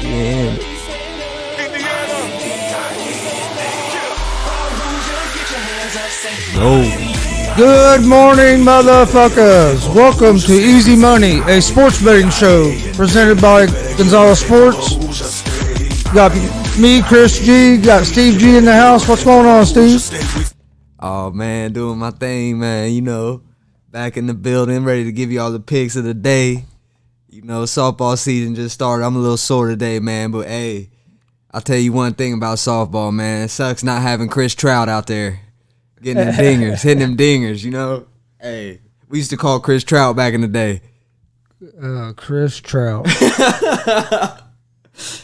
Yeah. Good morning, motherfuckers. Welcome to Easy Money, a sports betting show presented by Gonzalez Sports. Got me, Chris G. Got Steve G in the house. What's going on, Steve? Oh, man, doing my thing, man. You know, back in the building, ready to give you all the picks of the day. You know, softball season just started. I'm a little sore today, man, but hey, I'll tell you one thing about softball, man. It sucks not having Chris Trout out there getting them dingers, hitting them dingers, you know? Hey, we used to call Chris Trout back in the day. Chris Trout.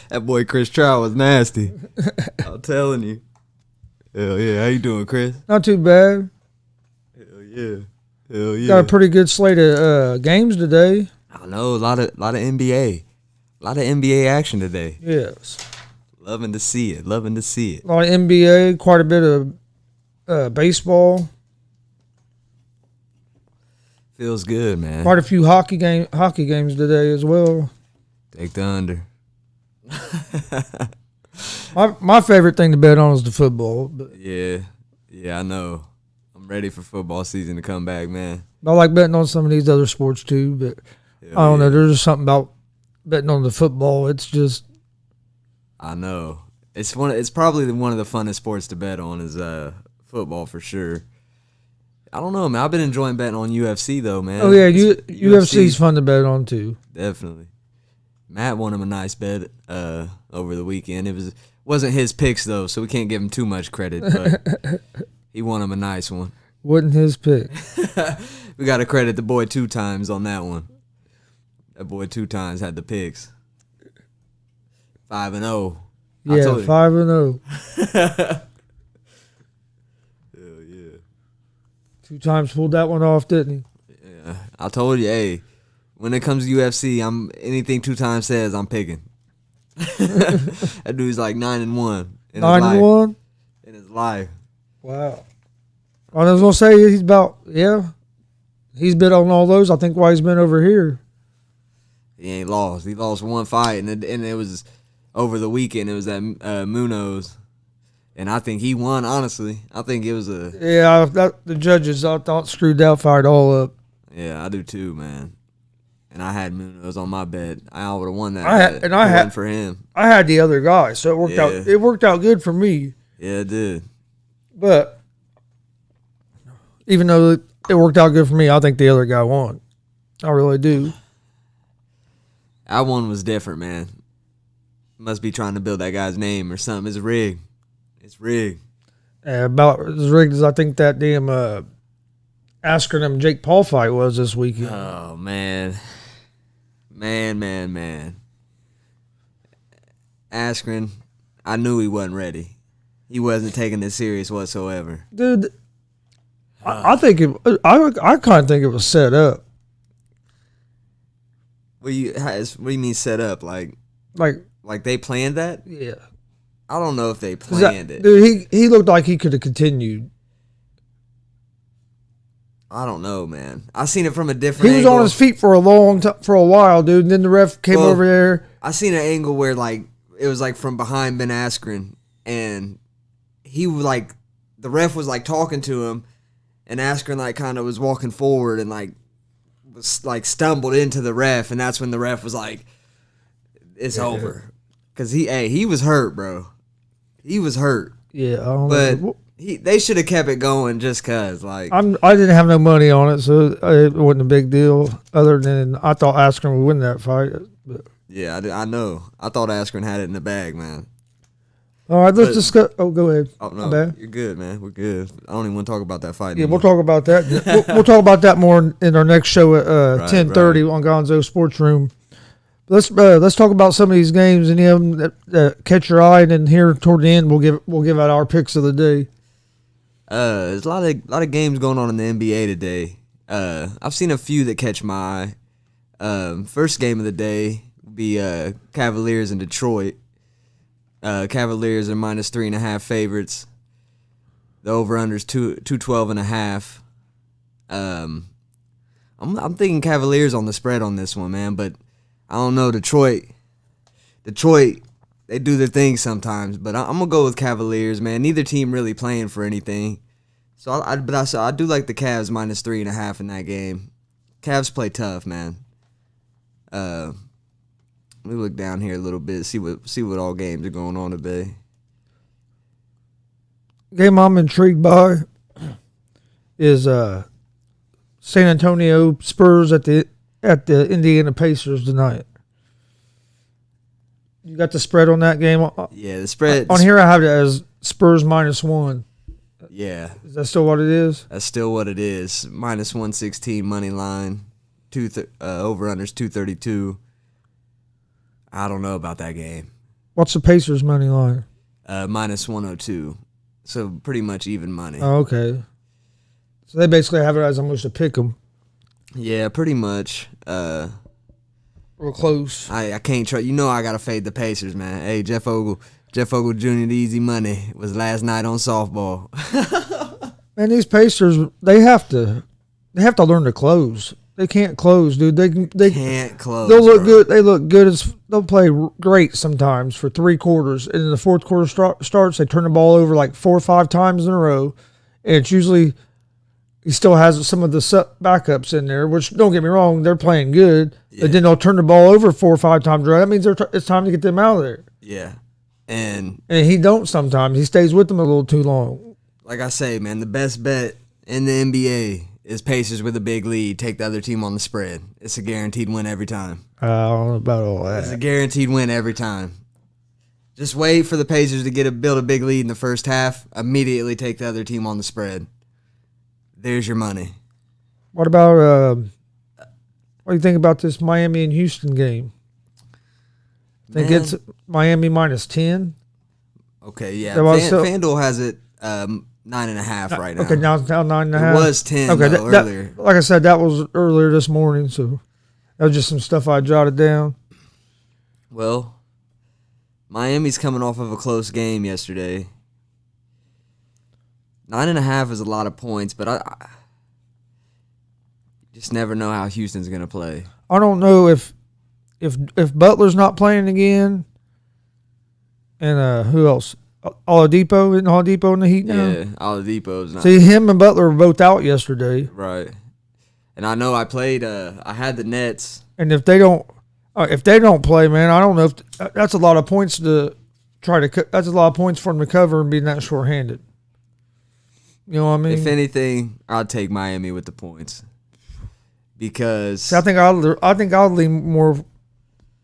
That boy Chris Trout was nasty. I'm telling you. Hell yeah. How you doing, Chris? Not too bad. Hell yeah. Hell yeah. Got a pretty good slate of games today. I know, a lot of NBA. A lot of NBA action today. Yes. Loving to see it. Loving to see it. A lot of NBA, quite a bit of baseball. Feels good, man. Quite a few hockey games today as well. Take the under. My favorite thing to bet on is the football. But Yeah, I know. I'm ready for football season to come back, man. I like betting on some of these other sports too, but Hell I don't know. yeah. There's just something about betting on the football. It's just I know. It's probably one of the funnest sports to bet on is football for sure. I don't know, man. I've been enjoying betting on UFC though, man. oh yeah, UFC's fun to bet on too. Definitely. Matt won him a nice bet over the weekend. Wasn't his picks though, so we can't give him too much credit, but he won him a nice one. Wasn't his pick. We got to credit the boy 2 times on that one. That boy 2 times had the picks. 5-0. I Yeah, told you. 5-0. Hell yeah. 2 times pulled that one off, didn't he? Yeah. I told you, hey, when it comes to UFC, anything 2 times says, I'm picking. That dude's like 9-1 in 9-1. in his life. Wow. I was gonna say he's he's been on all those. I think why he's been over here. He ain't lost. He lost one fight, and it was over the weekend. It was at Munoz, and I think he won. Honestly, I think it was The judges I thought screwed that fight all up. Yeah, I do too, man. And I had Munoz on my bet. I would have won that. I had for him. I had the other guy, so it worked out. Yeah. It worked out good for me. Yeah, it did. But even though it worked out good for me, I think the other guy won. I really do. That one was different, man. Must be trying to build that guy's name or something. It's rigged. It's rigged. About as rigged as I think that damn Askren and Jake Paul fight was this weekend. Oh man. Man. Askren, I knew he wasn't ready. He wasn't taking this serious whatsoever. Dude, I think I kind of think it was set up. What do you mean set up? Like they planned that? Yeah. I don't know if they planned it. Dude, he looked like he could have continued. I don't know, man. I seen it from a different He was angle. on his feet for a while, dude. And then the ref came over there. I seen an angle where like it was like from behind Ben Askren, and he was like the ref was like talking to him, and Askren like kind of was walking forward and like was like stumbled into the ref, and that's when the ref was like, "It's over," because he was hurt, bro. He was hurt. Yeah, I don't But know. they should have kept it going just cause like I didn't have no money on it, so it wasn't a big deal. Other than I thought Askren would win that fight. But. yeah, I know. I thought Askren had it in the bag, man. All right, let's discuss. Oh, go ahead. Oh My no, bad. you're good, man. We're good. I don't even want to talk about that fight. Yeah, anymore. we'll talk about that. we'll talk about that more in our next show at 10:30 on Gonzo Sports Room. Let's talk about some of these games and them that catch your eye, and then here toward the end we'll give out our picks of the day. There's a lot of games going on in the NBA today. I've seen a few that catch my eye. First game of the day will be Cavaliers in Detroit. Cavaliers are -3.5 favorites. The over/under's 212.5. I'm thinking Cavaliers on the spread on this one, man. But I don't know. Detroit Detroit, they do their thing sometimes, but I'm gonna go with Cavaliers, man. Neither team really playing for anything, so I do like the Cavs -3.5 in that game. Cavs play tough, man. Let me look down here a little bit, see what all games are going on today. Game I'm intrigued by is San Antonio Spurs at the Indiana Pacers tonight. You got the spread on that game? Yeah, the spread on here I have it as Spurs -1. Yeah, is that still what it is? That's still what it is. -116 money line. Over unders 232. I don't know about that game. What's the Pacers money line? -102. So pretty much even money. Oh, okay. So they basically have it as almost a pick 'em. Yeah, pretty much. Real close. I can't try. You know I gotta fade the Pacers, man. Hey, Jeff Ogle Jr. The easy money was last night on softball. Man, these Pacers they have to learn to close. They can't close, dude. They can't close. They'll look good. They look good they'll play great sometimes for 3 quarters, and in the fourth quarter starts, they turn the ball over like 4 or 5 times in a row, and it's usually he still has some of the backups in there. Which don't get me wrong, they're playing good, but then they'll turn the ball over 4 or 5 times. That means it's time to get them out of there. Yeah, and he don't sometimes. He stays with them a little too long. Like I say, man, the best bet in the NBA is Pacers with a big lead, take the other team on the spread. It's a guaranteed win every time. I don't know about all that. It's a guaranteed win every time. Just wait for the Pacers to build a big lead in the first half. Immediately take the other team on the spread. There's your money. What about what do you think about this Miami and Houston game? Think it's Miami -10? Okay, yeah. FanDuel has it 9.5 right now. Okay, now it's down 9.5. It was 10 earlier. Like I said, that was earlier this morning, so that was just some stuff I jotted down. Well, Miami's coming off of a close game yesterday. 9.5 is a lot of points, but I just never know how Houston's gonna play. I don't know if Butler's not playing again, and who else? Oladipo, isn't Oladipo in the Heat now? Yeah, Oladipo's not. See, him and Butler were both out yesterday. Right. And I know I played. I had the Nets. And if they don't play, man, I don't know if that's a lot of points to try to. That's a lot of points for them to cover and be that shorthanded. You know what I mean? If anything, I'd take Miami with the points because See, I think I'll lean more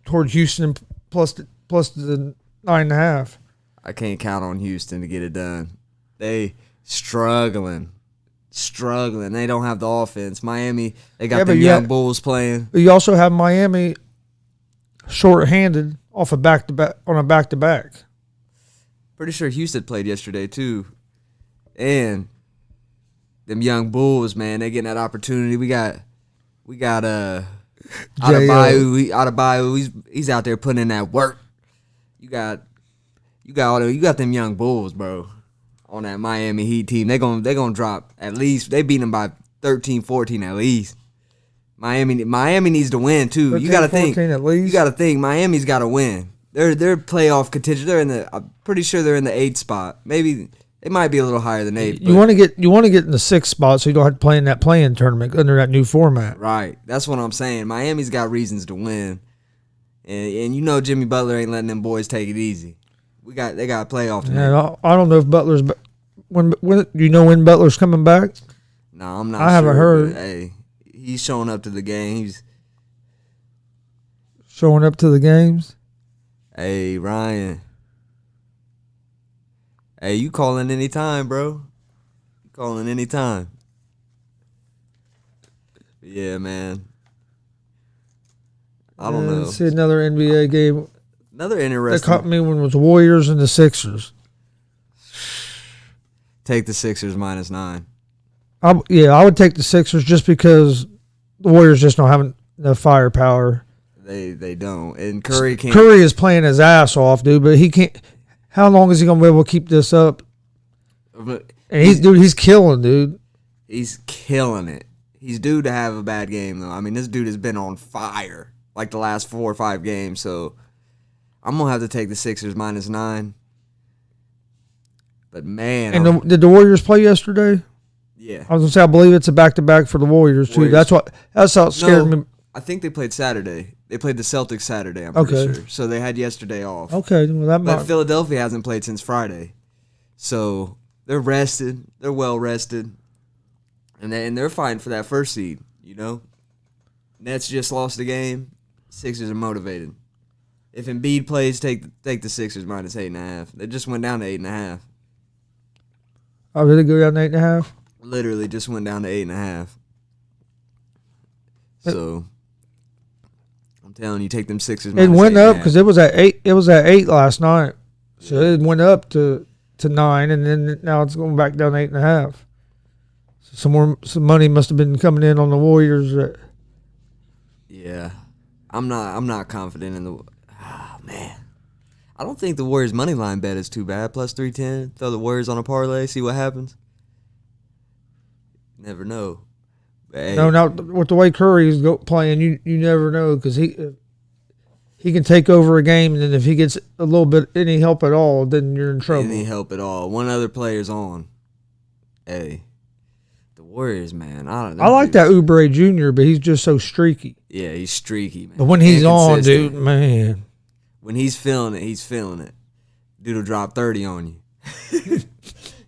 towards Houston plus the 9.5. I can't count on Houston to get it done. They struggling. They don't have the offense. Miami, they got the young Bulls playing. But you also have Miami short-handed off a back-to-back. Pretty sure Houston played yesterday too. And them young Bulls, man, they getting that opportunity. We got Adebayo. He's out there putting in that work. You got them young Bulls, bro, on that Miami Heat team. They gonna drop at least. They beat them by 13, 14 at least. Miami needs to win too. 13, you got to think. At least. You got to think. Miami's got to win. They're playoff contention. I'm pretty sure they're in the 8th spot. Maybe they might be a little higher than 8. You want to get in the 6th spot so you don't have to play in that play-in tournament under that new format. Right. That's what I'm saying. Miami's got reasons to win, and you know Jimmy Butler ain't letting them boys take it easy. They got a playoff tonight. Yeah, I don't know if Butler's when do you know when Butler's coming back? No, I'm not. I haven't heard. Hey, he's showing up to the game. He's showing up to the games. Hey, Ryan. Hey, you calling anytime, bro. You calling anytime. Yeah, man. I don't know. See another NBA game. Another interesting. That caught me when it was Warriors and the Sixers. Take the Sixers -9. I would take the Sixers just because the Warriors just don't have the firepower. They don't. And Curry can't. Curry is playing his ass off, dude, but he can't. How long is he going to be able to keep this up? And he's killing, dude. He's killing it. He's due to have a bad game, though. I mean, this dude has been on fire like the last 4 or 5 games, so I'm gonna have to take the Sixers -9. But man, And did the Warriors play yesterday? yeah, I was gonna say I believe it's a back-to-back for the Warriors too. Warriors. That's how it scared me. I think they played Saturday. They played the Celtics Saturday. I'm Okay. pretty sure. So they had yesterday off. Okay, well that But might. Philadelphia hasn't played since Friday, so they're rested. They're well rested, and they're fighting for that first seed. You know, Nets just lost the game. Sixers are motivated. If Embiid plays, take the Sixers -8.5. They just went down to 8.5. Oh, did it go down to 8.5? Literally just went down to 8.5. So I'm telling you, take them Sixers. It went up -8.5. because it was at 8. It was at 8 last night, so it went up to 9, and then now it's going back down to 8.5. So some money must have been coming in on the Warriors. Yeah, I'm not confident in the. Man, I don't think the Warriors money line bet is too bad. +310. Throw the Warriors on a parlay. See what happens. Never know. But, hey, No, not with the way Curry's playing. You never know because he can take over a game, and then if he gets a little bit any help at all, then you're in trouble. any help at all. One other player's on. Hey, the Warriors, man. I like that Oubre Jr., but he's just so streaky. Yeah, he's streaky, man. But when he's on, Inconsistent. dude, man. When he's feeling it, he's feeling it. Dude will drop 30 on you.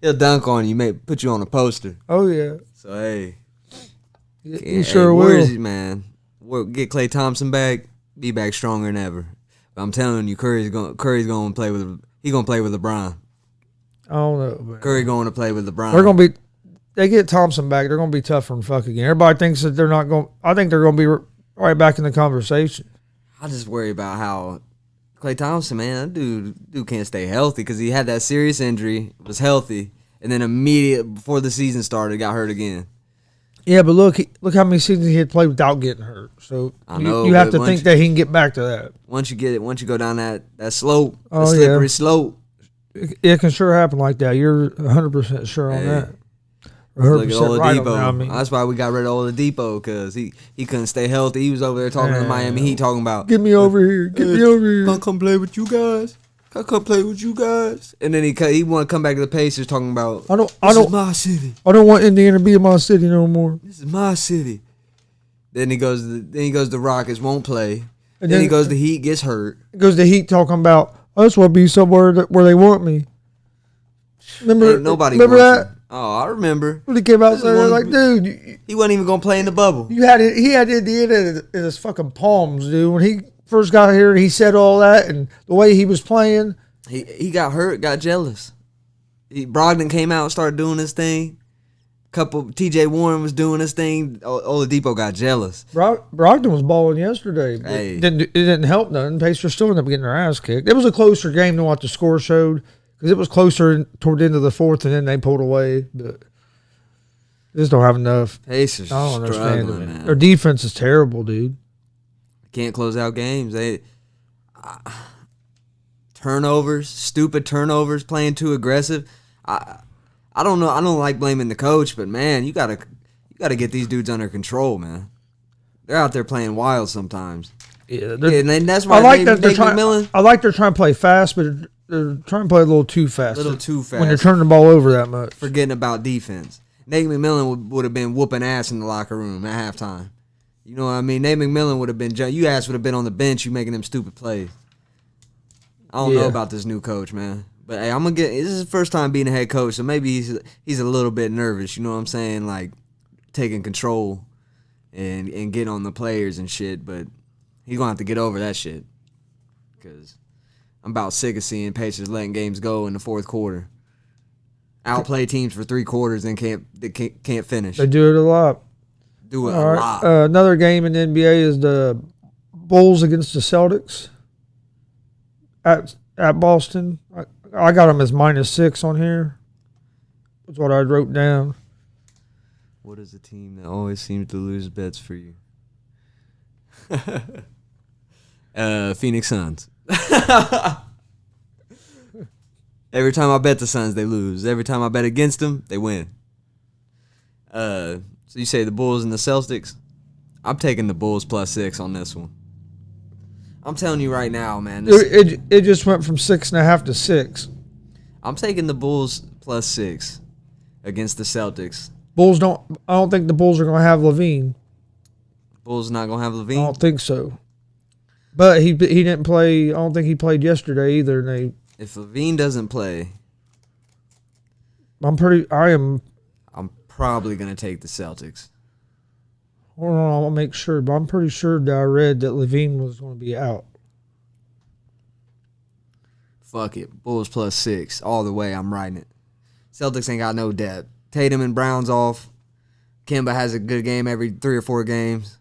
He'll dunk on you, put you on a poster. Oh yeah, So hey, he sure will. Warriors, man. Get Klay Thompson back, be back stronger than ever. But I'm telling you, Curry's gonna play with LeBron. I don't know, man. Curry going to play with LeBron. They're gonna be. They get Thompson back. They're gonna be tougher than fuck again. Everybody thinks that they're not going. I think they're gonna be right back in the conversation. I just worry about how Klay Thompson, man, that dude can't stay healthy because he had that serious injury, was healthy, and then immediately before the season started, got hurt again. Yeah, but look how many seasons he had played without getting hurt. So I know, you have but to think that he can get back to that. Once you go down that slope, Oh, the slippery yeah. slope. It can sure happen like that. You're 100% sure on Hey. that. Look at 100% right on that, I Oladipo. mean. That's why we got rid of Oladipo because he couldn't stay healthy. He was over there talking to the Miami Heat, talking about Get me over here. Get me over here. Can I come play with you guys? Can I come play with you guys? And then he want to come back to the Pacers, talking about This this is my city. I don't want Indiana to be in my city no more. This is my city. Then he goes to the Rockets, won't play. And Then he goes to Heat, gets hurt. Goes to Heat talking about I just want to be somewhere where they want me. Remember? Ain't nobody remember wants that? you. Oh, I remember. When he came out This is saying one of like, the- dude, He wasn't even gonna play in the bubble. he had Indiana in his fucking palms, dude. When he first got here, he said all that, and the way he was playing. He got hurt, got jealous. Brogdon came out and started doing his thing. TJ Warren was doing his thing. Oladipo got jealous. Brogdon was balling yesterday. But Hey. it didn't help nothing. Pacers still ended up getting their ass kicked. It was a closer game than what the score showed because it was closer toward the end of the fourth, and then they pulled away. But they just don't have enough. Pacers I don't understand struggling, it. man. Their defense is terrible, dude. Can't close out games. Turnovers, stupid turnovers, playing too aggressive. I don't know. I don't like blaming the coach, but man, you gotta get these dudes under control, man. They're out there playing wild sometimes. Yeah, And that's why I like that they're Nate trying. McMillan, I like they're trying to play fast, but they're trying to play a little too fast. a little too fast. when they're turning the ball over that much. Forgetting about defense. Nate McMillan would have been whooping ass in the locker room at halftime. You know what I mean? Nate McMillan would have been. You ass would have been on the bench. You making them stupid plays. I don't know Yeah. about this new coach, man. But hey, I'm gonna get. This is his first time being a head coach, so maybe he's a little bit nervous. You know what I'm saying? Like taking control and getting on the players and shit. But he's gonna have to get over that shit because I'm about sick of seeing Pacers letting games go in the fourth quarter. Outplay teams for 3 quarters and can't finish. They do it a lot. Do it All a right. lot. Another game in the NBA is the Bulls against the Celtics at Boston. I got them as -6 on here. That's what I wrote down. What is the team that always seems to lose bets for you? Phoenix Suns. Every time I bet the Suns, they lose. Every time I bet against them, they win. So you say the Bulls and the Celtics? I'm taking the Bulls +6 on this one. I'm telling you right now, man. It just went from 6.5 to 6. I'm taking the Bulls +6 against the Celtics. I don't think the Bulls are going to have Levine. Bulls not gonna have I Levine. don't think so. But he didn't play. I don't think he played yesterday either. If Levine doesn't play, I'm probably gonna take the Celtics. Hold on, I'll make sure. But I'm pretty sure that I read that Levine was going to be out. Fuck it, Bulls +6 all the way. I'm riding it. Celtics ain't got no depth. Tatum and Brown's off. Kemba has a good game every 3 or 4 games.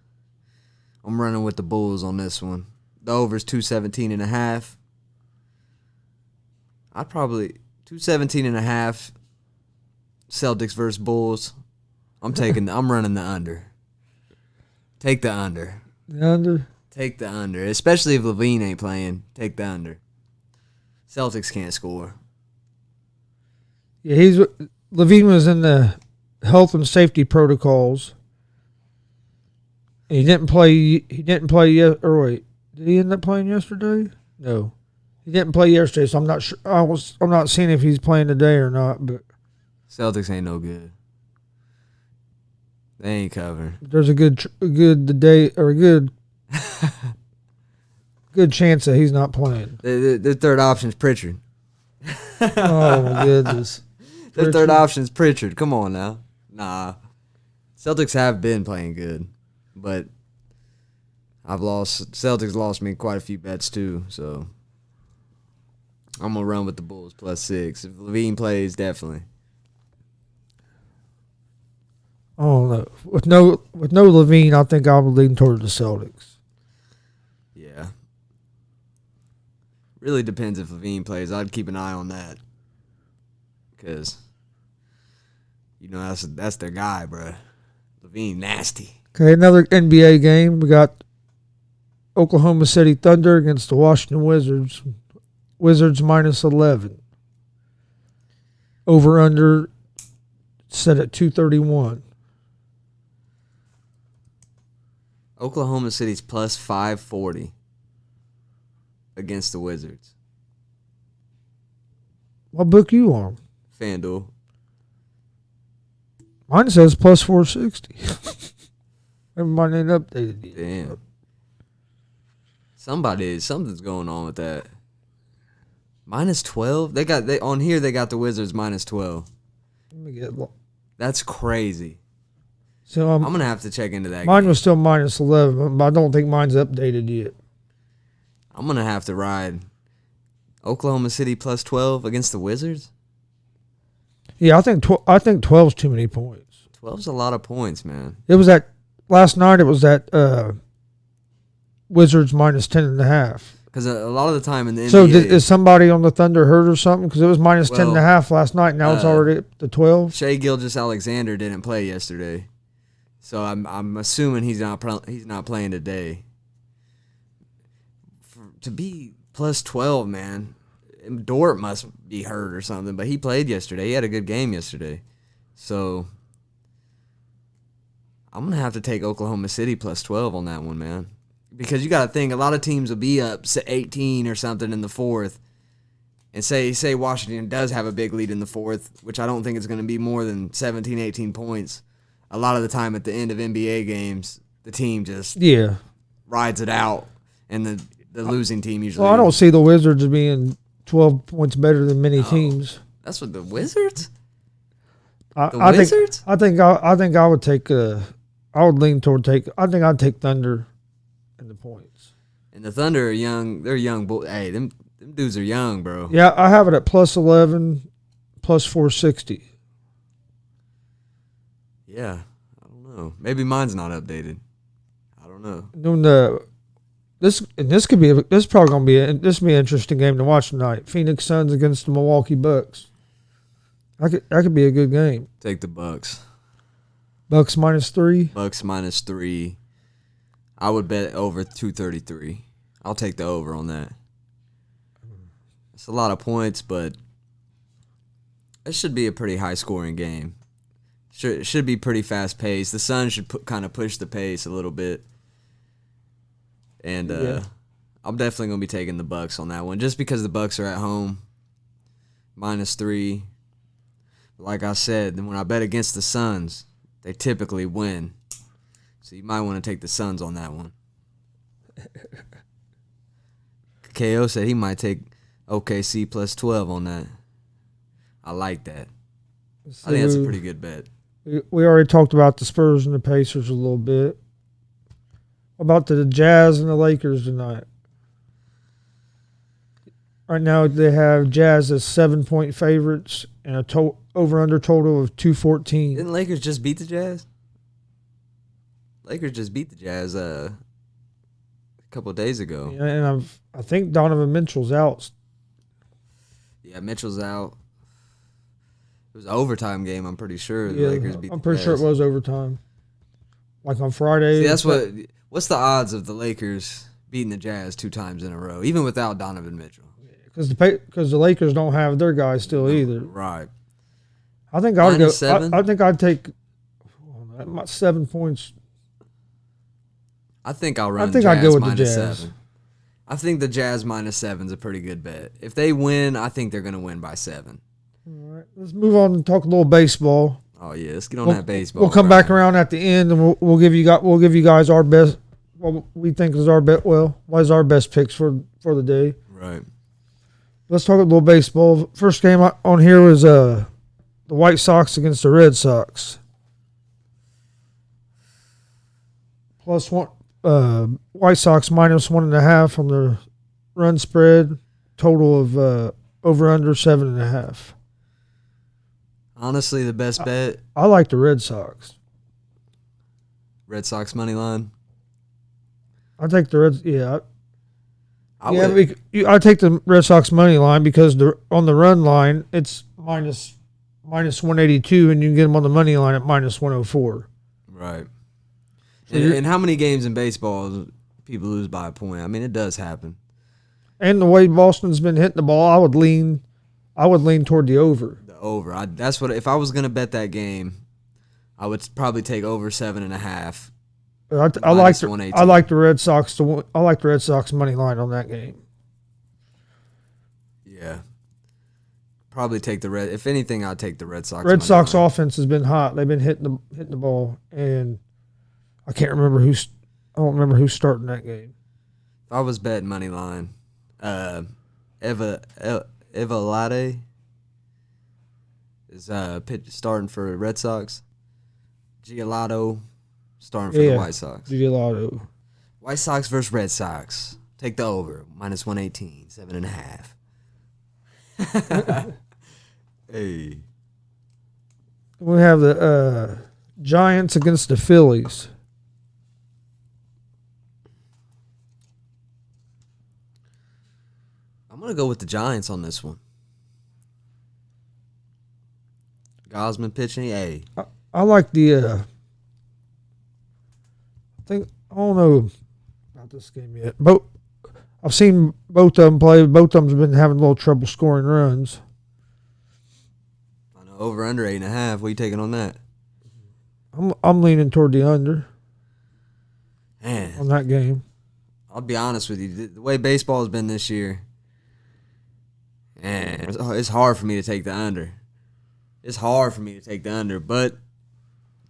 I'm running with the Bulls on this one. The over's 217.5. I'd probably 217.5. Celtics versus Bulls. I'm running the under. Take the under. The under? Take the under. Especially if Levine ain't playing. Take the under. Celtics can't score. Yeah, Levine was in the health and safety protocols. He didn't play. He didn't play yet. Or wait, did he end up playing yesterday? No, he didn't play yesterday. So I'm not sure. I'm not seeing if he's playing today or not. But Celtics ain't no good. They ain't covering. There's a good chance that he's not playing. The third option's Pritchard. Oh my goodness. The third option's Pritchard. Come on now. Nah. Celtics have been playing good, but Celtics lost me quite a few bets too, so I'm gonna run with the Bulls +6. If Levine plays, definitely. I don't know. With no Levine, I think I'll lean toward the Celtics. Yeah. Really depends if Levine plays. I'd keep an eye on that. Because, that's their guy, bro. Levine, nasty. Okay, another NBA game. We got Oklahoma City Thunder against the Washington Wizards. Wizards -11. Over-under set at 231. Oklahoma City's +540 against the Wizards. What book you on? FanDuel. Mine says +460. Everybody ain't updated yet. Damn. Something's going on with that. -12? They got the Wizards -12. Let me get. That's crazy. So I'm gonna have to check into that. Mine game. was still -11, but I don't think mine's updated yet. I'm gonna have to ride Oklahoma City +12 against the Wizards. Yeah, I think 12's too many points. 12's a lot of points, man. It was at last night. It was at Wizards -10.5. Because a lot of the time in the NBA. So is somebody on the Thunder hurt or something? Because it was -10.5 last night. Now it's already up to 12. Shai Gilgeous-Alexander didn't play yesterday, so I'm assuming he's not playing today. To be +12, man, Dort must be hurt or something. But he played yesterday. He had a good game yesterday, so I'm gonna have to take Oklahoma City +12 on that one, man. Because you got to think, a lot of teams will be up 18 or something in the fourth, and say Washington does have a big lead in the fourth, which I don't think it's going to be more than 17, 18 points. A lot of the time at the end of NBA games, the team just rides it out, and the losing team usually. Well, I don't see the Wizards being 12 points better than many teams. That's what the Wizards. Wizards? I think I would take. I would lean toward take. I think I'd take Thunder. In the points. And the Thunder are young. They're young. Hey, them dudes are young, bro. Yeah, I have it at +11, +460. Yeah, I don't know. Maybe mine's not updated. I don't know. This is probably gonna be an interesting game to watch tonight. Phoenix Suns against the Milwaukee Bucks. That could be a good game. Take the Bucks. Bucks -3. Bucks -3. I would bet over 233. I'll take the over on that. It's a lot of points, but it should be a pretty high-scoring game. It should be pretty fast-paced. The Suns should kind of push the pace a little bit. And I'm definitely gonna be taking the Bucks on that one, just because the Bucks are at home, -3. Like I said, when I bet against the Suns, they typically win. So you might want to take the Suns on that one. KO said he might take OKC plus 12 on that. I like that. I think that's a pretty good bet. We already talked about the Spurs and the Pacers a little bit. What about the Jazz and the Lakers tonight? Right now they have Jazz as 7-point favorites and a over-under total of 214. Didn't Lakers just beat the Jazz? Lakers just beat the Jazz a couple of days ago. Yeah, and I think Donovan Mitchell's out. Yeah, Mitchell's out. It was an overtime game, I'm pretty sure. The Yeah, Lakers beat I'm the pretty Jazz. sure it was overtime. Like on Friday. See, that's what's the odds of the Lakers beating the Jazz 2 times in a row, even without Donovan Mitchell? Because the Lakers don't have their guys still either. Right. I think I'd go. -7? I think I'd take 7 points. I think I'll run I think Jazz I'd go with the Jazz. -7. I think the Jazz -7 is a pretty good bet. If they win, I think they're going to win by 7. All right, let's move on and talk a little baseball. Oh yeah, let's get on that baseball. We'll come back around at the end, and we'll give you guys our best. What we think is our bet. Well, what is our best picks for the day? Right. Let's talk a little baseball. First game on here was the White Sox against the Red Sox. +1. White Sox -1.5 on the run spread. Total of over under 7.5. Honestly, the best bet, I like the Red Sox. Red Sox money line. I take the Reds. Yeah, I yeah. would, I take the Red Sox money line because on the run line it's minus 182, and you can get them on the money line at -104. right. So And how many games in baseball people lose by a point? I mean, it does happen. And the way Boston's been hitting the ball, I would lean toward the over. The over. That's what. If I was gonna bet that game, I would probably take over 7.5. I like the 118. Red Sox to win. I like the Red Sox money line on that game. Yeah. Probably take the Red. If anything, I'd take the Red Sox. Red money Sox line. offense has been hot. They've been hitting the ball, and I can't remember who's. I don't remember who's starting that game. If I was betting money line, Evalade is starting for Red Sox. Giolito starting for the White Sox. Giolito. White Sox versus Red Sox. Take the over. -118, 7.5. Hey. We have the Giants against the Phillies. I'm going to go with the Giants on this one. Gosman pitching. Hey. I like the. I don't know about this game yet. I've seen both of them play. Both of them have been having a little trouble scoring runs. I know, over under 8.5. What are you taking on that? I'm leaning toward the under Man, on that game. I'll be honest with you. The way baseball has been this year, man, it's hard for me to take the under. It's hard for me to take the under, but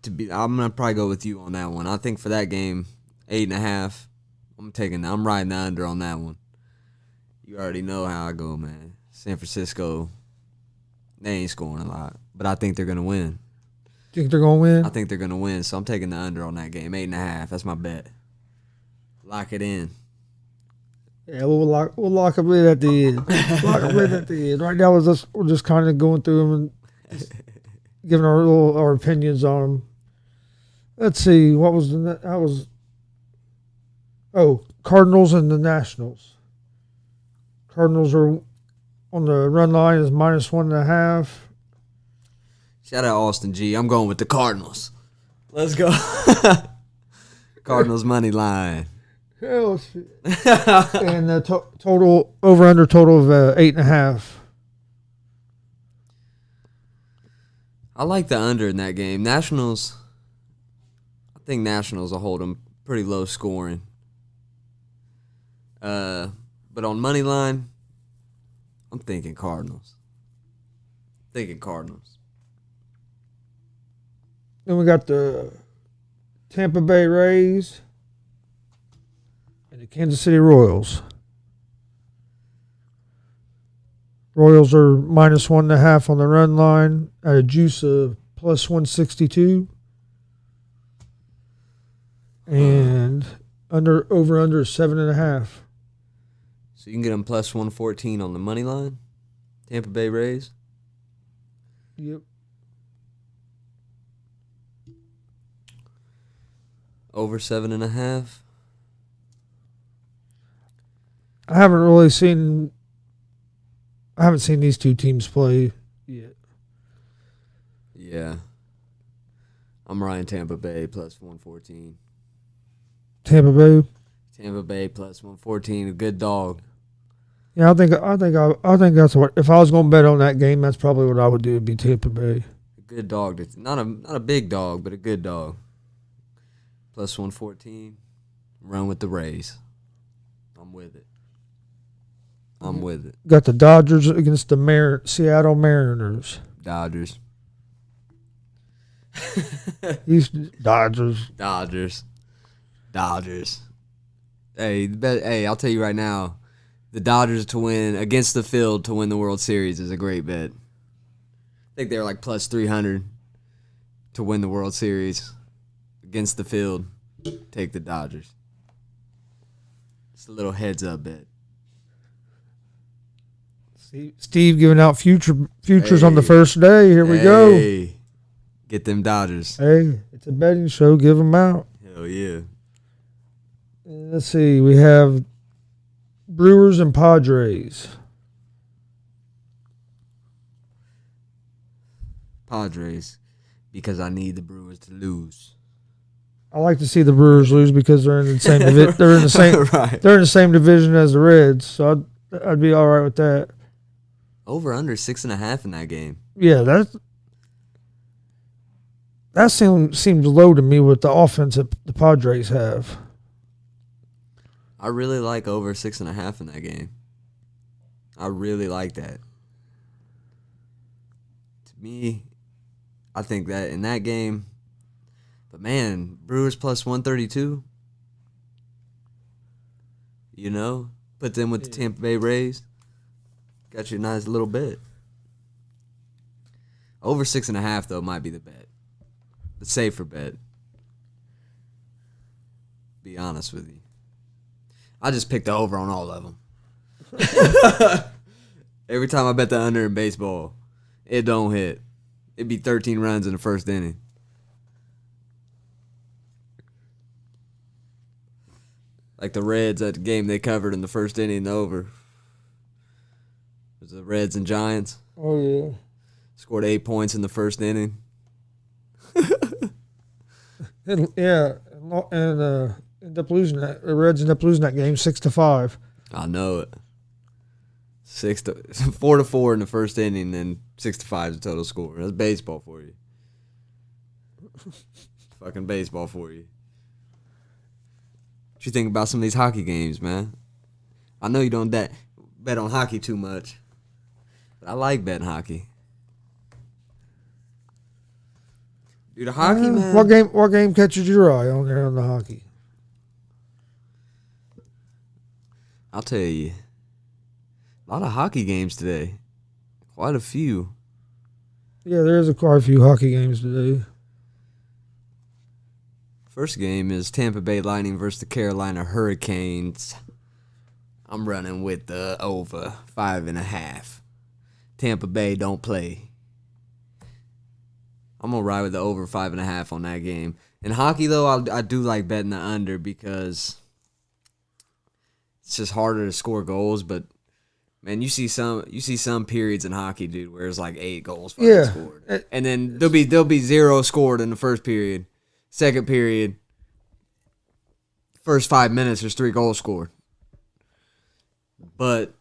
I'm gonna probably go with you on that one. I think for that game, 8.5. I'm riding the under on that one. You already know how I go, man. San Francisco, they ain't scoring a lot, but I think they're gonna win. Think they're gonna win? I think they're gonna win, so I'm taking the under on that game, 8.5. That's my bet. Lock it in. Yeah, we'll lock them in at the end. Lock them in at the end. Right now, we're just kind of going through them and just giving our opinions on them. Let's see, what was Cardinals and the Nationals. Cardinals are on the run line is -1.5. Shout out Austin G. I'm going with the Cardinals. Let's go. Cardinals money line. Hell shit. And the total over under total of 8.5. I like the under in that game. Nationals, I think Nationals will hold them pretty low scoring. But on money line, I'm thinking Cardinals. Then we got the Tampa Bay Rays and the Kansas City Royals. Royals are -1.5 on the run line at a juice of +162. And over under 7.5. So you can get them +114 on the money line. Tampa Bay Rays. Yep. Over 7.5. I haven't seen these two teams play yet. Yeah. I'm riding Tampa Bay +114. Tampa Bay. Tampa Bay +114. A good dog. Yeah, I think that's what. If I was going to bet on that game, that's probably what I would do. Would be Tampa Bay. A good dog. It's not a big dog, but a good dog. +114. Run with the Rays. I'm with it. Got the Dodgers against the Seattle Mariners. Dodgers. Dodgers. Hey, I'll tell you right now, the Dodgers to win against the field to win the World Series is a great bet. I think they're like +300 to win the World Series against the field. Take the Dodgers. Just a little heads up bet. Steve giving out futures on the first day. Here we go. Get them Dodgers. Hey, it's a betting show. Give them out. Hell yeah. Let's see. We have Brewers and Padres. Padres, because I need the Brewers to lose. I like to see the Brewers lose because they're in the same Right. They're in the same division as the Reds, so I'd be all right with that. Over under 6.5 in that game. Yeah, that seems low to me with the offense that the Padres have. I really like over 6.5 in that game. I really like that. To me, I think that in that game, but man, Brewers +132. You know, put them with the Tampa Bay Rays. Got you a nice little bet. Over 6.5 though might be the bet. The safer bet. Be honest with you. I just picked the over on all of them. Every time I bet the under in baseball, it don't hit. It'd be 13 runs in the first inning. Like the Reds at the game they covered in the first inning, the over. It was the Reds and Giants. Oh, yeah. Scored 8 points in the first inning. Yeah, and end up losing that. The Reds end up losing that game 6-5. I know it. 4-4 in the first inning, and 6-5 is the total score. That's baseball for you. Fucking baseball for you. What you think about some of these hockey games, man? I know you don't bet on hockey too much, but I like betting hockey. Dude, the hockey, man. What game catches your eye on there on the hockey? I'll tell you. A lot of hockey games today. Quite a few. Yeah, there is quite a few hockey games today. First game is Tampa Bay Lightning versus the Carolina Hurricanes. I'm running with the over 5.5. Tampa Bay don't play. I'm going to ride with the over 5.5 on that game. In hockey, though, I do like betting the under because it's just harder to score goals. But, man, you see some periods in hockey, dude, where it's like 8 goals scored. And then there'll be 0 scored in the first period. Second period, first 5 minutes, there's 3 goals scored. But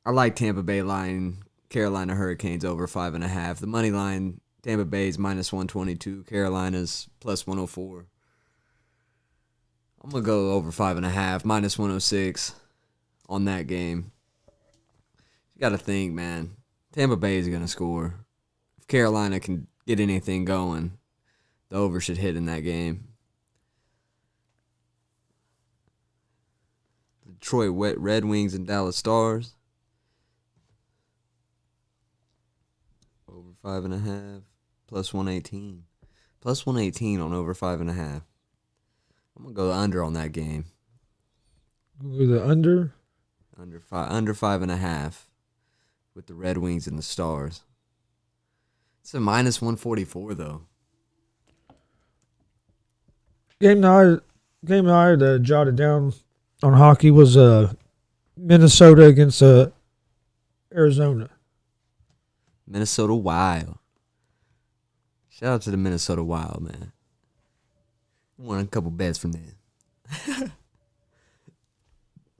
I like Tampa Bay line, Carolina Hurricanes over 5.5. The money line, Tampa Bay's -122, Carolina's +104. I'm gonna go over 5.5, minus 106 on that game. You got to think, man. Tampa Bay is gonna score. If Carolina can get anything going, the over should hit in that game. Detroit Red Wings and Dallas Stars. Over 5.5, plus 118. Plus 118 on over 5.5. I'm gonna go under on that game. Go the under. Under 5.5 with the Red Wings and the Stars. It's a minus 144 though. Game that I had jotted down on hockey was Minnesota against Arizona. Minnesota Wild. Shout out to the Minnesota Wild, man. Won a couple bets from them.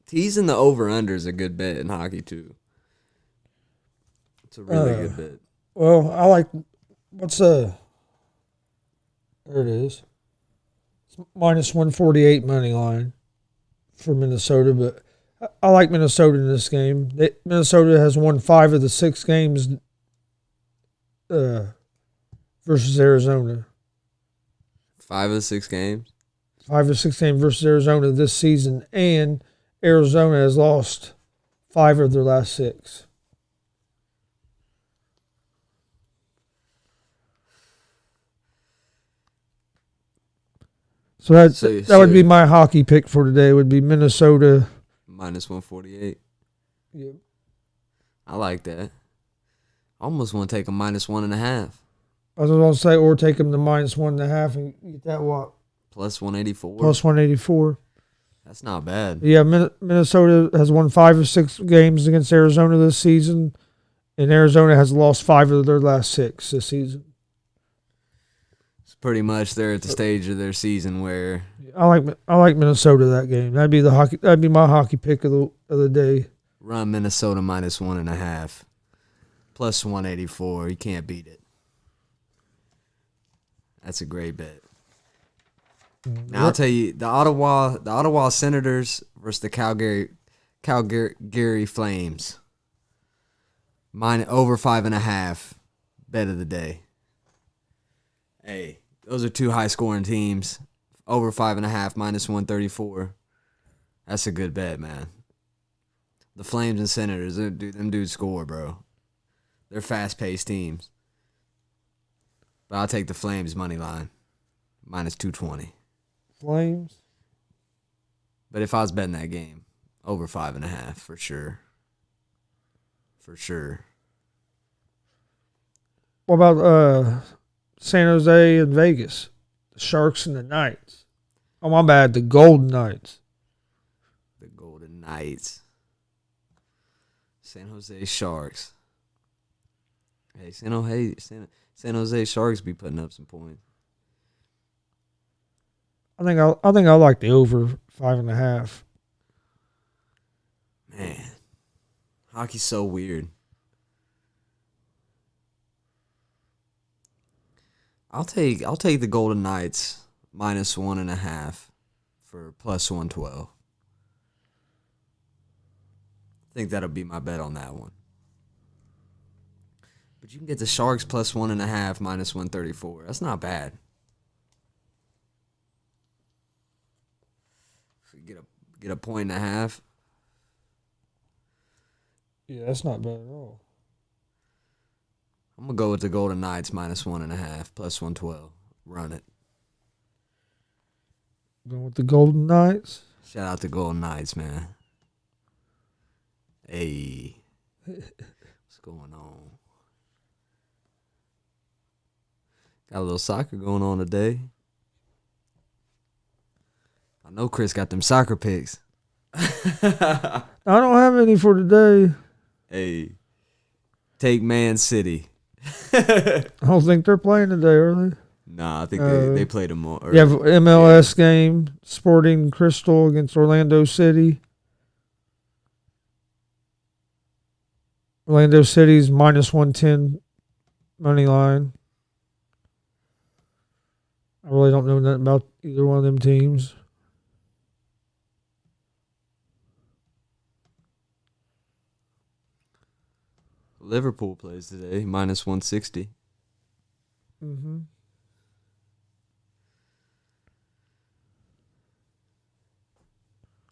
Teasing the over-under is a good bet in hockey, too. It's a really good bet. Well, I like, there it is. It's minus 148 money line for Minnesota, but I like Minnesota in this game. Minnesota has won 5 of the 6 games versus Arizona. 5 of the 6 games? 5 of 6 games versus Arizona this season, and Arizona has lost 5 of their last 6. So that would be my hockey pick for today. Would be Minnesota minus 148. Yep. I like that. I almost want to take a minus 1.5. I was going to say, or take them to minus 1.5 and get that what? Plus 184. Plus 184. That's not bad. Yeah, Minnesota has won 5 of 6 games against Arizona this season, and Arizona has lost 5 of their last 6 this season. It's pretty much they're at the stage of their season where I like Minnesota that game. That'd be my hockey pick of the day. Run Minnesota minus 1.5. Plus 184. You can't beat it. That's a great bet. Now I'll tell you, the Ottawa Senators versus the Calgary Flames. Mine over 5.5. Bet of the day. Hey, those are 2 high scoring teams. Over 5.5, minus 134. That's a good bet, man. The Flames and Senators, them dudes score, bro. They're fast paced teams. But I'll take the Flames money line. Minus 220. Flames. But if I was betting that game, over 5.5 for sure. For sure. What about San Jose and Vegas? The Sharks and the Knights. Oh, my bad. The Golden Knights. The Golden Knights. San Jose Sharks. Hey, San Jose Sharks be putting up some points. I think I like the over 5.5. Man, hockey's so weird. I'll take the Golden Knights minus 1.5 for plus 112. I think that'll be my bet on that one. But you can get the Sharks plus 1.5 minus 134. That's not bad. Get a 1.5. Yeah, that's not bad at all. I'm gonna go with the Golden Knights minus 1.5 plus 112. Run it. Going with the Golden Knights. Shout out to Golden Knights, man. Hey, what's going on? Got a little soccer going on today. I know Chris got them soccer picks. I don't have any for today. Hey, take Man City. I don't think they're playing today, are they? Nah, I think they played them more. You have MLS game, Sporting Crystal against Orlando City. Orlando City's minus 110 money line. I really don't know nothing about either one of them teams. Liverpool plays today, minus 160. Mm-hmm.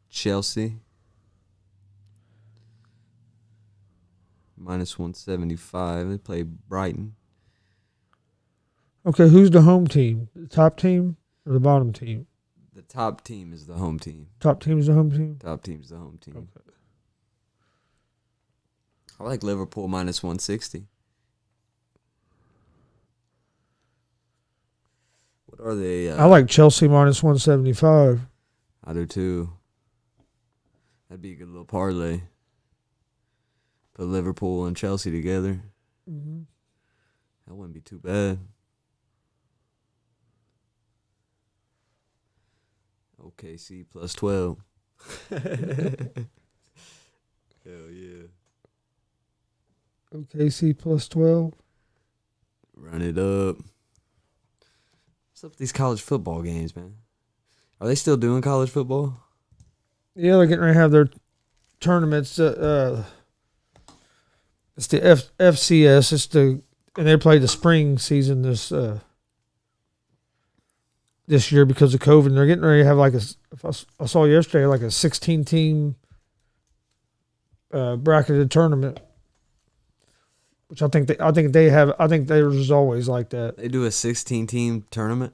Chelsea, minus 175. They play Brighton. Okay, who's the home team? The top team or the bottom team? The top team is the home team. Top team is the home team? Top team's the home team. Okay. I like Liverpool minus 160. What are they? I like Chelsea minus 175. I do too. That'd be a good little parlay. Put Liverpool and Chelsea together. Mm-hmm. That wouldn't be too bad. OKC plus 12. Hell yeah. OKC plus 12. Run it up. What's up with these college football games, man? Are they still doing college football? Yeah, they're getting ready to have their tournaments. It's the FCS. And they play the spring season this year because of COVID. And they're getting ready to have I saw yesterday like a 16-team bracketed tournament, which I think there's always like that. They do a 16-team tournament?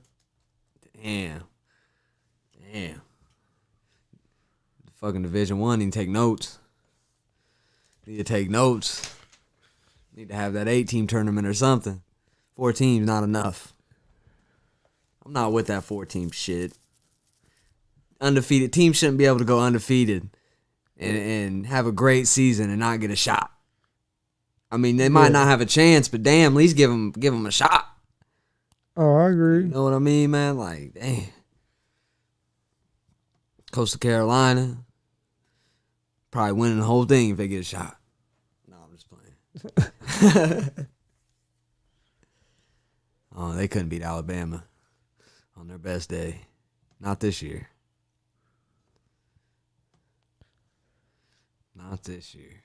Damn. Fucking Division I need to take notes. Need to have that 8-team tournament or something. 4 teams, not enough. I'm not with that 4-team shit. Undefeated. Teams shouldn't be able to go undefeated and have a great season and not get a shot. I mean, they might not have a chance, but damn, at least give them a shot. Oh, I agree. You know what I mean, man? Like, damn. Coastal Carolina probably winning the whole thing if they get a shot. No, I'm just playing. Oh, they couldn't beat Alabama on their best day. Not this year. Not this year.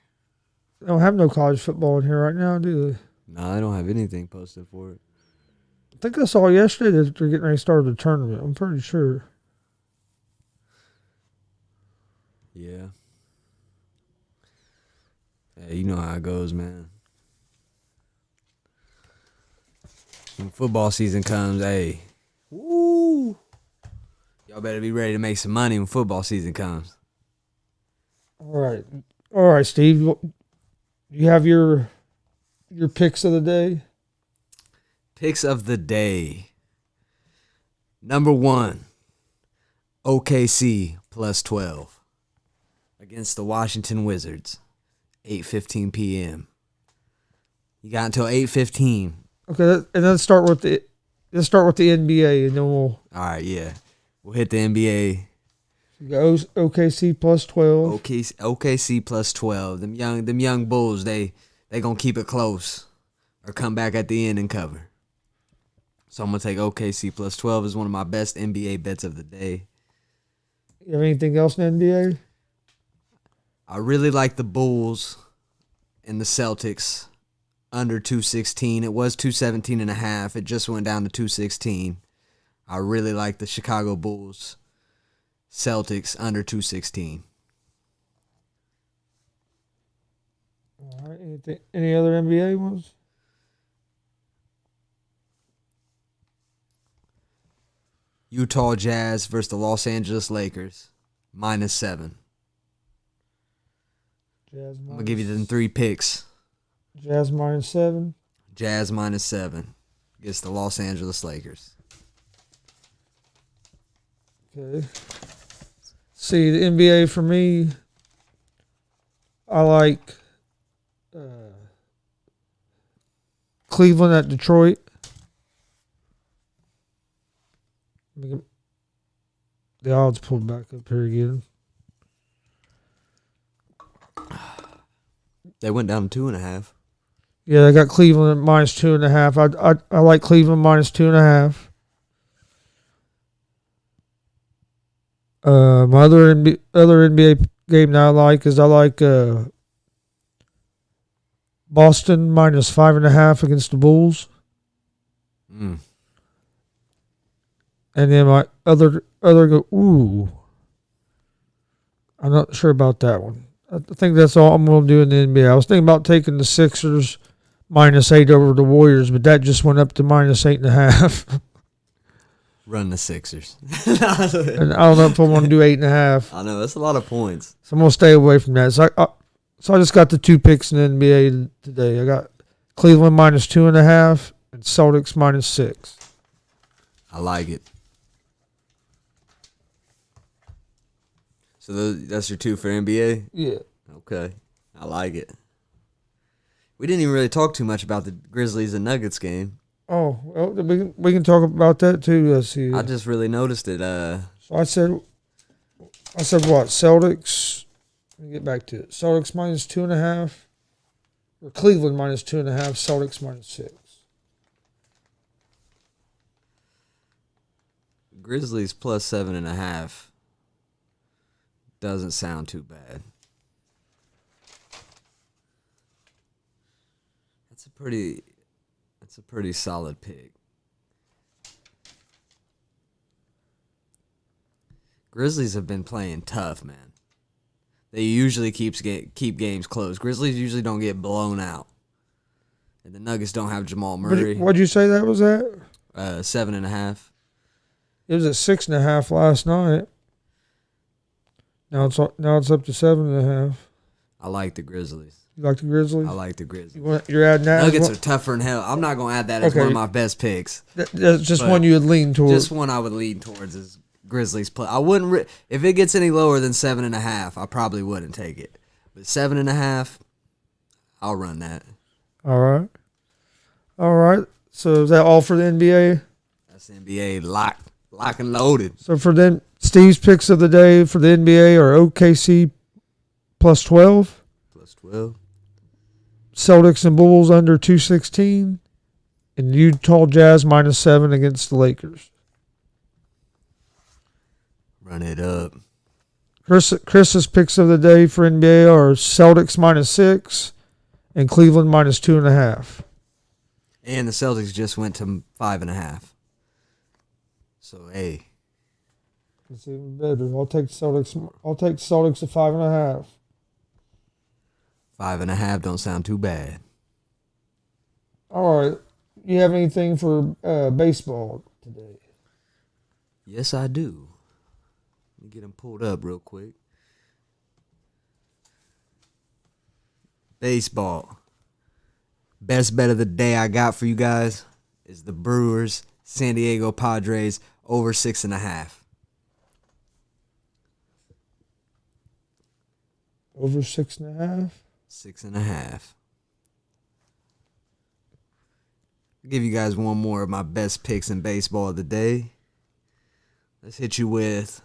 They don't have no college football in here right now, do they? No, they don't have anything posted for it. I think I saw yesterday that they're getting ready to start the tournament. I'm pretty sure. Yeah. Hey, you know how it goes, man. When football season comes, hey, woo! Y'all better be ready to make some money when football season comes. All right, Steve. You have your picks of the day? Picks of the day. Number 1, OKC plus 12 against the Washington Wizards, 8:15 p.m. You got until 8:15. Okay, and let's start with the NBA, and then we'll. All right, yeah, we'll hit the NBA. You got OKC plus 12. OKC plus 12. Them young Bulls, they gonna keep it close or come back at the end and cover. So I'm gonna take OKC plus 12 as one of my best NBA bets of the day. You have anything else in the NBA? I really like the Bulls and the Celtics under 216. It was 217.5. It just went down to 216. I really like the Chicago Bulls. Celtics under 216. All right. Any other NBA ones? Utah Jazz versus the Los Angeles Lakers, -7. Jazz I'm gonna give you them 3 picks. Jazz -7. Jazz -7 against the Los Angeles Lakers. Okay. See, the NBA for me, I like Cleveland at Detroit. Let me get the odds pulled back up here again. They went down to 2.5. Yeah, I got Cleveland at -2.5. I like Cleveland -2.5. My other NBA game that I like is Boston minus 5.5 against the Bulls. Mm. And then my other go. Ooh, I'm not sure about that one. I think that's all I'm going to do in the NBA. I was thinking about taking the Sixers -8 over the Warriors, but that just went up to -8.5. Run the Sixers. And I don't know if I want to do 8.5. I know that's a lot of points. So I'm going to stay away from that. So I just got the 2 picks in the NBA today. I got Cleveland -2.5 and Celtics -6. I like it. So that's your 2 for NBA? Yeah. Okay. I like it. We didn't even really talk too much about the Grizzlies and Nuggets game. Oh, well, we can talk about that too. Let's see. I just really noticed it. So I said what? Celtics. Let me get back to it. Celtics -2.5, or Cleveland -2.5. Celtics -6. Grizzlies plus 7.5 doesn't sound too bad. That's a pretty solid pick. Grizzlies have been playing tough, man. They usually keep games close. Grizzlies usually don't get blown out. And the Nuggets don't have Jamal Murray. What'd you say that was at? 7.5. It was at 6.5 last night. Now it's up to 7.5. I like the Grizzlies. You like the Grizzlies? I like the Grizzlies. You're adding that. Nuggets are tougher than hell. I'm not gonna add that as one of my best picks. That's just But one you would lean towards. Just one I would lean towards is Grizzlies play. I wouldn't if it gets any lower than 7.5. I probably wouldn't take it. But 7.5, I'll run that. All right. So is that all for the NBA? That's NBA lock and loaded. So for them, Steve's picks of the day for the NBA are OKC +12, Plus 12. Celtics and Bulls under 216, and Utah Jazz -7 against the Lakers. Run it up. Chris's picks of the day for NBA are Celtics -6 and Cleveland -2.5. And the Celtics just went to 5.5. So hey, It's even better. I'll take the Celtics. I'll take the Celtics to 5.5. 5.5 don't sound too bad. All right. You have anything for baseball today? Yes, I do. Let me get them pulled up real quick. Baseball. Best bet of the day I got for you guys is the Brewers, San Diego Padres over 6.5. Over 6.5. 6.5. I'll give you guys one more of my best picks in baseball of the day. Let's hit you with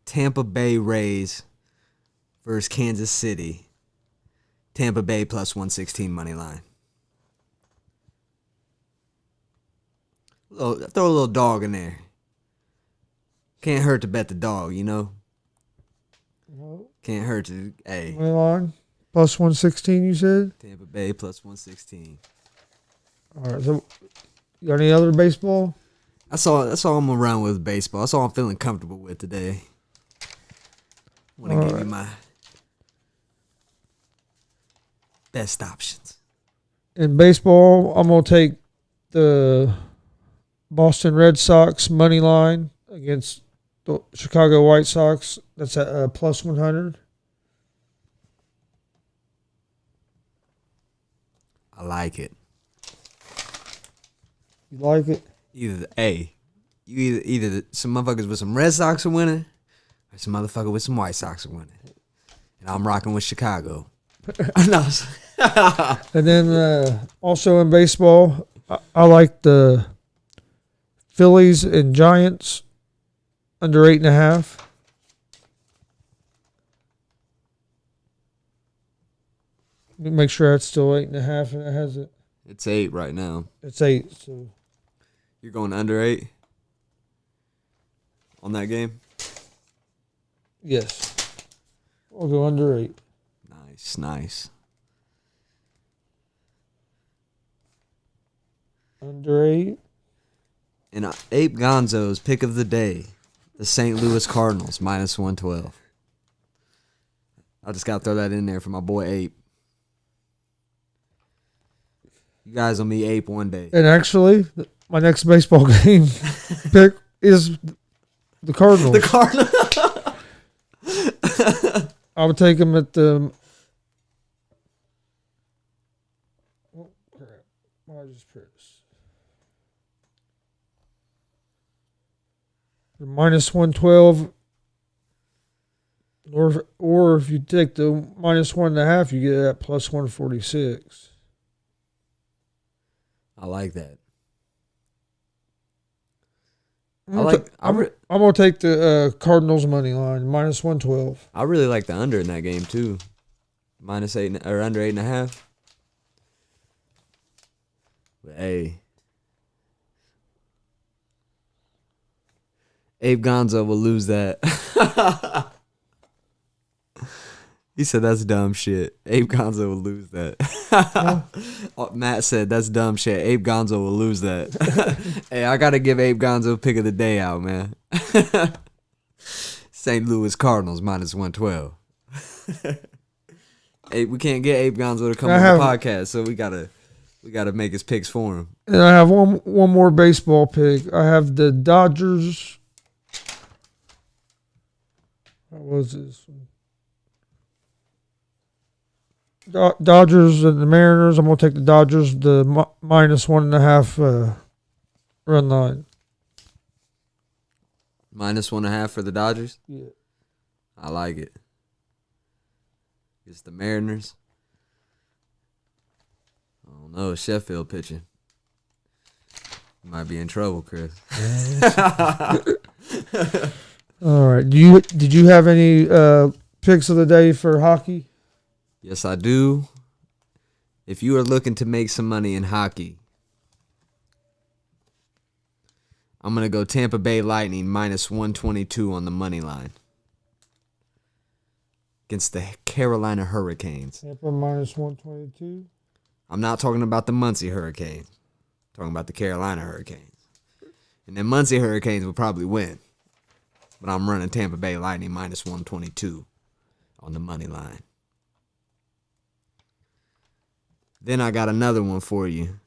Tampa Bay Rays versus Kansas City. Tampa Bay plus 116 money line. Throw a little dog in there. Can't hurt to bet the dog, you know? No. Can't hurt to, hey. Money line plus 116. You said. Tampa Bay plus 116. All right. So, you got any other baseball? That's all I'm around with baseball. That's all I'm feeling comfortable with today. Want to give you my best options. In baseball, I'm gonna take the Boston Red Sox money line against the Chicago White Sox. That's at plus 100. I like it. You like it? Either some motherfuckers with some Red Sox are winning, or some motherfucker with some White Sox are winning. And I'm rocking with Chicago. No. And then also in baseball, I like the Phillies and Giants under 8.5. Make sure that's still 8.5 and it has it. It's 8 right now. It's 8. So You're going under 8 on that game? yes, I'll go under 8. Nice. Under 8. And Ape Gonzo's pick of the day, the St. Louis Cardinals, minus 112. I just got to throw that in there for my boy Ape. You guys will meet Ape one day. And actually, my next baseball game pick is the Cardinals. The Cardinals. I would take them at the. Oh, crap. Why just press? The minus 112. Or if you take the minus 1.5, you get that plus 146. I like that. I'm gonna take the Cardinals money line minus 112. I really like the under in that game too, minus 8 or under 8.5. But hey, Abe Gonzo will lose that. He said that's dumb shit. Abe Gonzo will lose that. Matt said that's dumb shit. Abe Gonzo will lose that. Hey, I gotta give Abe Gonzo pick of the day out, man. St. Louis Cardinals minus 112. Hey, we can't get Abe Gonzo to come on the podcast, so we gotta make his picks for him. And I have one more baseball pick. I have the Dodgers. What was this one? Dodgers and the Mariners. I'm going to take the Dodgers, the minus 1.5 run line. Minus 1.5 for the Dodgers? Yeah. I like it. It's the Mariners. I don't know. Sheffield pitching. You might be in trouble, Chris. All right. Did you have any picks of the day for hockey? Yes, I do. If you are looking to make some money in hockey, I'm going to go Tampa Bay Lightning minus 122 on the money line against the Carolina Hurricanes. Tampa minus 122. I'm not talking about the Muncie Hurricanes. I'm talking about the Carolina Hurricanes. And the Muncie Hurricanes will probably win. But I'm running Tampa Bay Lightning minus 122 on the money line. Then I got another one for you.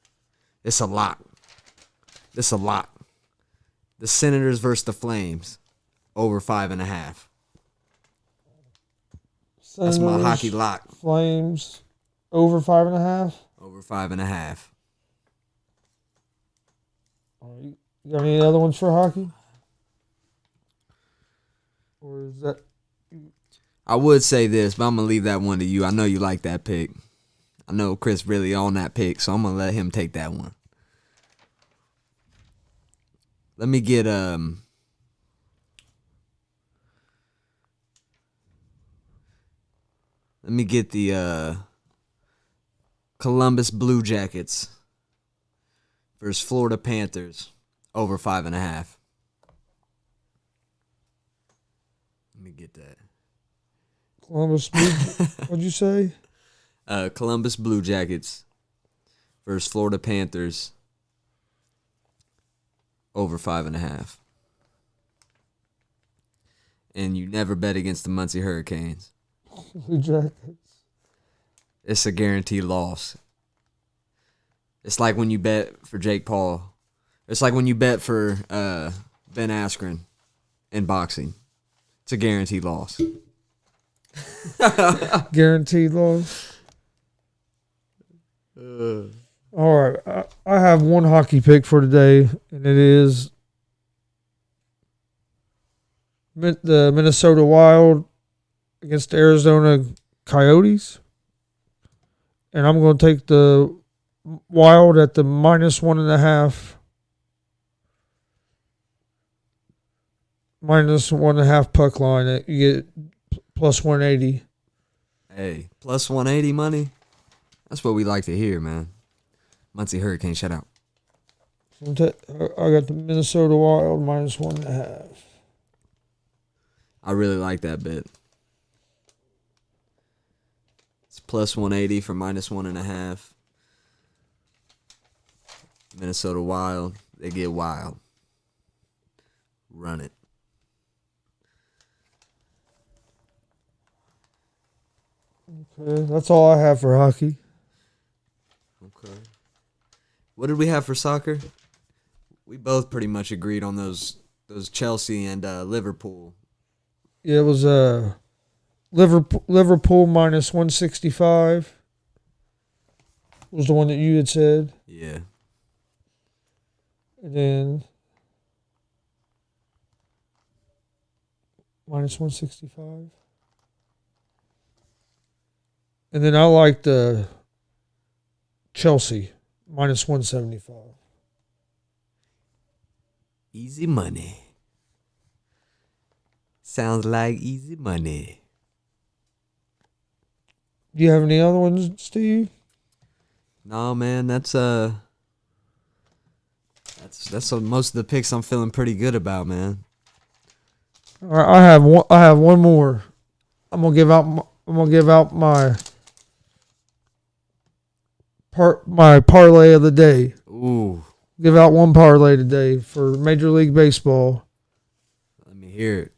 It's a lock. The Senators versus the Flames. Over 5.5. That's my hockey lock. Flames. Over 5.5? Over 5.5. You got any other ones for hockey? Or is that... I would say this, but I'm going to leave that one to you. I know you like that pick. I know Chris really on that pick, so I'm going to let him take that one. Let me get the Columbus Blue Jackets versus Florida Panthers over 5.5. Let me get that. Columbus Blue... What'd you say? Columbus Blue Jackets versus Florida Panthers over 5.5. And you never bet against the Muncie Hurricanes. Blue Jackets. It's a guaranteed loss. It's like when you bet for Jake Paul. It's like when you bet for Ben Askren in boxing. It's a guaranteed loss. Guaranteed loss. All right, I have one hockey pick for today, and it is the Minnesota Wild against the Arizona Coyotes. And I'm going to take the Wild at the minus 1.5. Minus 1.5 puck line. That you get plus 180. Hey, plus 180 money? That's what we like to hear, man. Muncie Hurricane, shout out. I got the Minnesota Wild minus 1.5. I really like that bet. It's plus 180 for minus 1.5. Minnesota Wild. They get wild. Run it. Okay, that's all I have for hockey. Okay. What did we have for soccer? We both pretty much agreed on those Chelsea and Liverpool. Yeah, it was Liverpool minus 165 was the one that you had said. Yeah. And then minus 165. And then I liked Chelsea minus 175. Easy money. Sounds like easy money. Do you have any other ones, Steve? No, man, that's most of the picks I'm feeling pretty good about, man. All right, I have one more. I'm gonna give out my parlay of the day. Ooh, Give out one parlay today for Major League Baseball. let me hear it.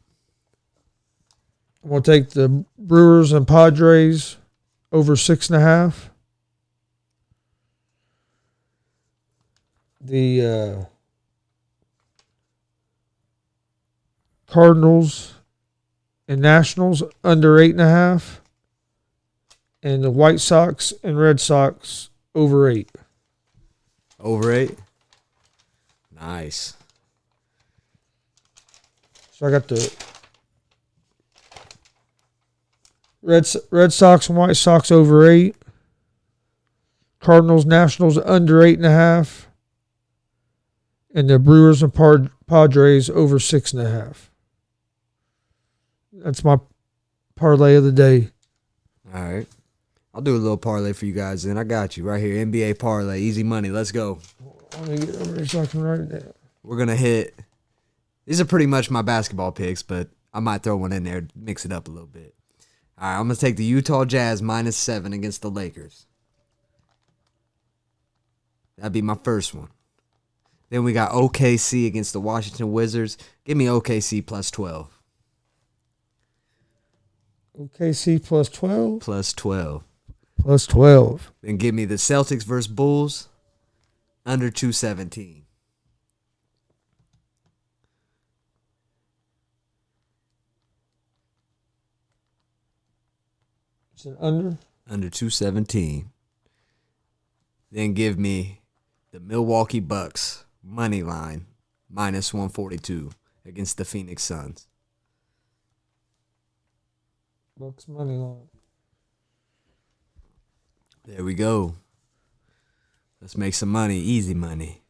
I'm gonna take the Brewers and Padres over 6.5. The Cardinals and Nationals under 8.5, and the White Sox and Red Sox over 8. Over 8. Nice. So I got the Red Sox and White Sox over 8, Cardinals Nationals under 8.5, and the Brewers and Padres over 6.5. That's my parlay of the day. All right. I'll do a little parlay for you guys then. I got you right here. NBA parlay. Easy money. Let's go. Let me get over here so I can write it down. We're going to hit. These are pretty much my basketball picks, but I might throw one in there, mix it up a little bit. All right, I'm going to take the Utah Jazz minus 7 against the Lakers. That'd be my first one. Then we got OKC against the Washington Wizards. Give me OKC plus 12. OKC plus 12? Plus 12. Plus 12. Then give me the Celtics versus Bulls under 217. It's an under? Under 217. Then give me the Milwaukee Bucks money line minus 142 against the Phoenix Suns. Bucks money line. There we go. Let's make some money. Easy money.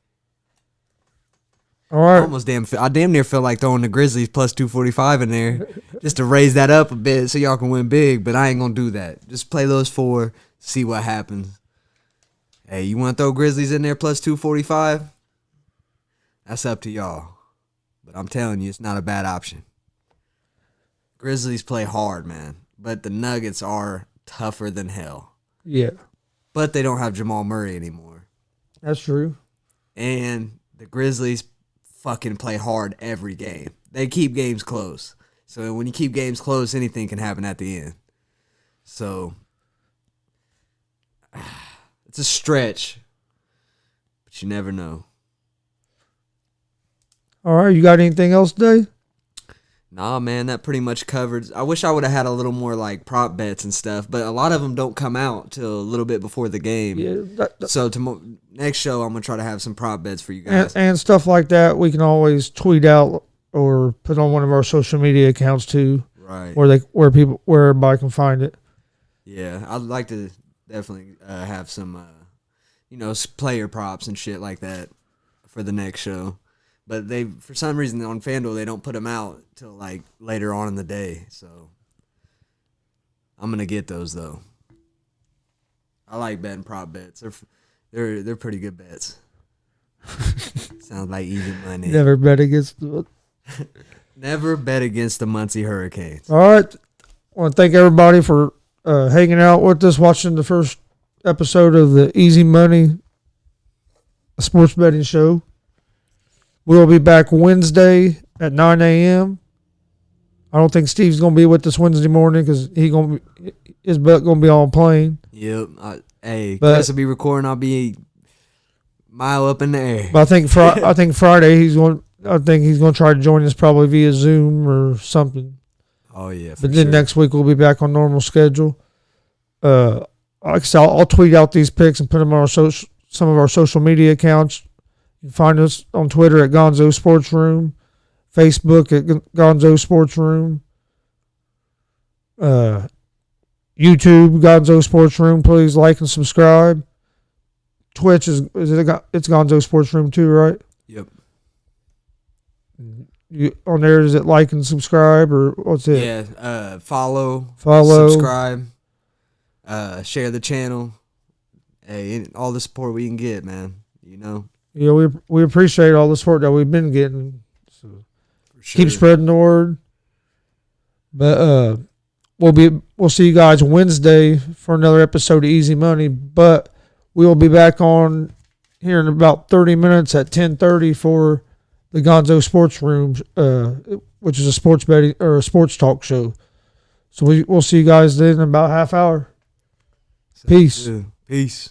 All right. I damn near feel like throwing the Grizzlies plus 245 in there just to raise that up a bit so y'all can win big, but I ain't going to do that. Just play those 4, see what happens. Hey, you want to throw Grizzlies in there plus 245? That's up to y'all. But I'm telling you, it's not a bad option. Grizzlies play hard, man, but the Nuggets are tougher than hell. Yeah. But they don't have Jamal Murray anymore. That's true. And the Grizzlies fucking play hard every game. They keep games close. So when you keep games close, anything can happen at the end. So it's a stretch, but you never know. All right. You got anything else today? Nah, man, that pretty much covers. I wish I would have had a little more like prop bets and stuff, but a lot of them don't come out till a little bit before the game. Yeah. So next show, I'm gonna try to have some prop bets for you guys. And stuff like that, we can always tweet out or put on one of our social media accounts too, Right. where everybody can find it. Yeah, I'd like to definitely have some, player props and shit like that for the next show. But they, for some reason, on FanDuel, they don't put them out till like later on in the day. So I'm gonna get those though. I like betting prop bets. They're pretty good bets. Sounds like easy money. Never bet against the. Never bet against the Muncie Hurricanes. All right. I want to thank everybody for hanging out with us, watching the first episode of the Easy Money a sports betting show. We'll be back Wednesday at 9 a.m. I don't think Steve's gonna be with us Wednesday morning because his butt gonna be on a plane. Yep. Chris will be recording. I'll be mile up in the air. But I think Friday he's going. I think he's going to try to join us probably via Zoom or something. Oh yeah. But then next week we'll be back on normal schedule. Like I said, I'll tweet out these pics and put them on some of our social media accounts. You can find us on Twitter at Gonzo Sports Room, Facebook at Gonzo Sports Room, YouTube Gonzo Sports Room. Please like and subscribe. Twitch it's Gonzo Sports Room too, right? Yep. On there, is it like and subscribe or what's it? Yeah, follow, subscribe, share the channel. Hey, all the support we can get, man. You know. Yeah, we appreciate all the support that we've been getting. So Sure. keep spreading the word. But we'll see you guys Wednesday for another episode of Easy Money. But we will be back on here in about 30 minutes at 10:30 for the Gonzo Sports Room, which is a sports betting or a sports talk show. So we'll see you guys then in about half hour. Peace. Peace.